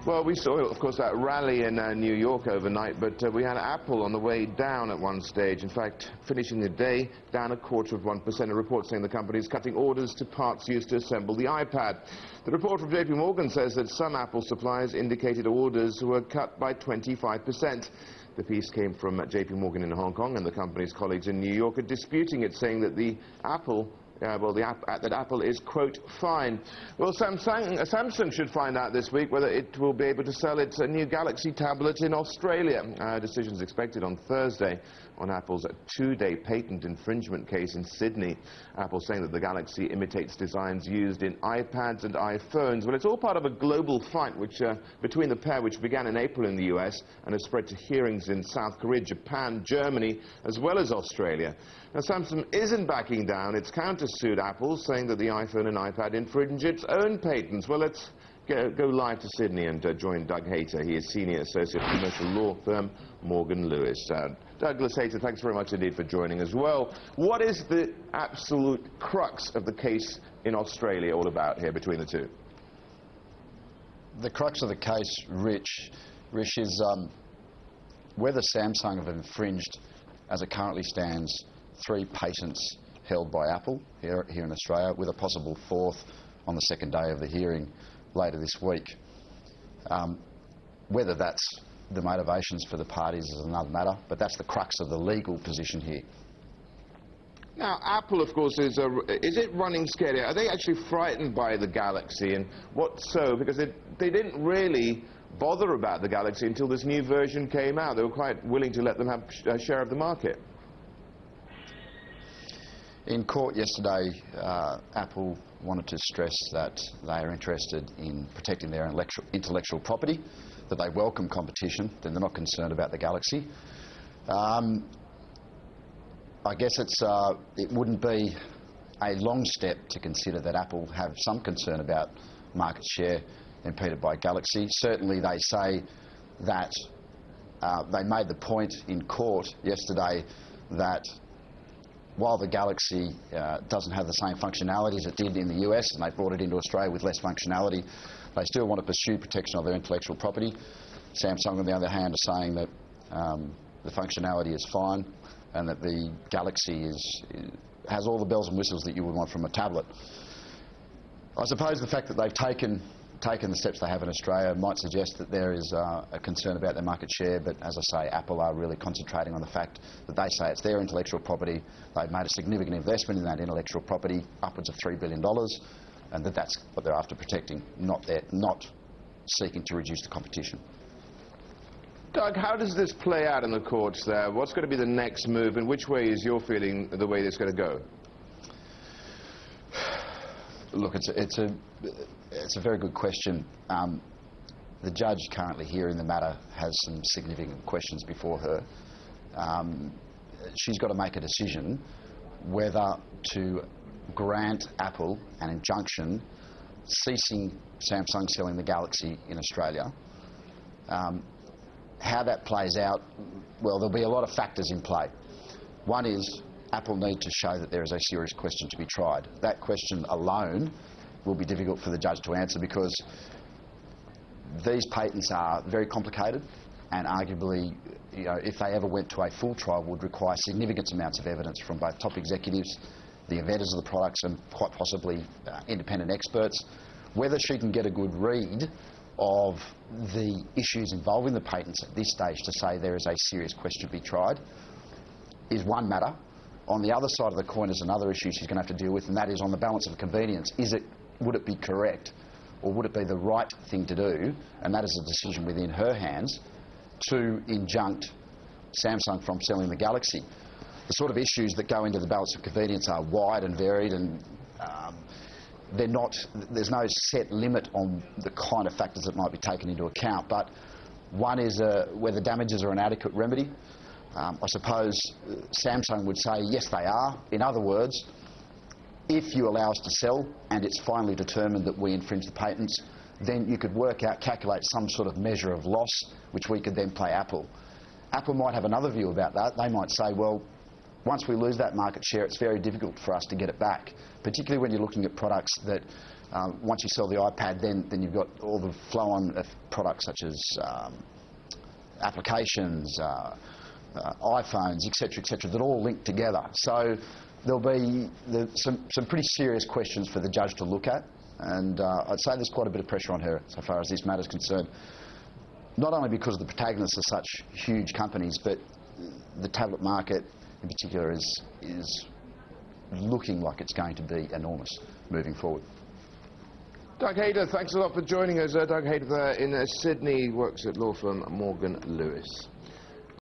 Well, we saw, of course, that rally in New York overnight, but we had Apple on the way down at one stage. In fact, finishing the day down 0.25%. A report saying the company is cutting orders to parts used to assemble the iPad. The report from JP Morgan says that some Apple suppliers indicated orders were cut by 25%. The piece came from JP Morgan in Hong Kong, and the company's colleagues in New York are disputing it, saying that Apple is, quote, fine. Well, Samsung should find out this week whether it will be able to sell its new Galaxy tablet in Australia. Decision is expected on Thursday on Apple's two-day patent infringement case in Sydney. Apple saying that the Galaxy imitates designs used in iPads and iPhones. Well, it's all part of a global fight between the pair, which began in April in the US and has spread to hearings in South Korea, Japan, Germany, as well as Australia. Now, Samsung isn't backing down. It's countersued Apple, saying that the iPhone and iPad infringe its own patents. Well, let's go live to Sydney and join Doug Hayter. He is Senior Associate at commercial law firm Morgan Lewis. Douglas Hayter, thanks very much indeed for joining as well. What is the absolute crux of the case in Australia all about here between the two? The crux of the case, Rich, is whether Samsung have infringed, as it currently stands, 3 patents held by Apple here in Australia, with a possible 4th on the second day of the hearing later this week. Whether that's the motivations for the parties is another matter, but that's the crux of the legal position here. Now, Apple, of course, is it running scared? Are they actually frightened by the Galaxy? And what so? Because they didn't really bother about the Galaxy until this new version came out. They were quite willing to let them have a share of the market. In court yesterday, Apple wanted to stress that they are interested in protecting their intellectual property, that they welcome competition, that they're not concerned about the Galaxy. I guess it wouldn't be a long step to consider that Apple have some concern about market share impeded by Galaxy. Certainly they say that they made the point in court yesterday that while the Galaxy doesn't have the same functionality as it did in the US, and they brought it into Australia with less functionality, they still want to pursue protection of their intellectual property. Samsung, on the other hand, are saying that the functionality is fine and that the Galaxy has all the bells and whistles that you would want from a tablet. I suppose the fact that they've taken the steps they have in Australia might suggest that there is a concern about their market share, but as I say, Apple are really concentrating on the fact that they say it's their intellectual property. They've made a significant investment in that intellectual property, upwards of $3 billion, and that's what they're after protecting, not seeking to reduce the competition. Doug, how does this play out in the courts there? What's going to be the next move, and which way is your feeling the way this is going to go? Look, it's a very good question. The judge currently hearing the matter has some significant questions before her. She's got to make a decision whether to grant Apple an injunction ceasing Samsung selling the Galaxy in Australia. How that plays out, well, there'll be a lot of factors in play. One is Apple need to show that there is a serious question to be tried. That question alone will be difficult for the judge to answer because these patents are very complicated and arguably, if they ever went to a full trial, would require significant amounts of evidence from both top executives, the inventors of the products, and quite possibly independent experts. Whether she can get a good read of the issues involving the patents at this stage to say there is a serious question to be tried is one matter. On the other side of the coin is another issue she's going to have to deal with, and that is on the balance of convenience. Would it be correct, or would it be the right thing to do, and that is a decision within her hands, to injunct Samsung from selling the Galaxy? The sort of issues that go into the balance of convenience are wide and varied, and there's no set limit on the kind of factors that might be taken into account, but one is whether damages are an adequate remedy. I suppose Samsung would say yes, they are. In other words, if you allow us to sell and it's finally determined that we infringe the patents, then you could calculate some sort of measure of loss, which we could then pay Apple. Apple might have another view about that. They might say, well, once we lose that market share, it's very difficult for us to get it back, particularly when you're looking at products that Once you sell the iPad, then you've got all the flow-on of products such as applications, iPhones, etc., that all link together. So there'll be some pretty serious questions for the judge to look at, and I'd say there's quite a bit of pressure on her so far as this matter's concerned. Not only because of the protagonists of such huge companies, but the tablet market in particular is looking like it's going to be enormous moving forward. Doug Hayter, thanks a lot for joining us. Doug Hayter there in Sydney, works at law firm Morgan Lewis.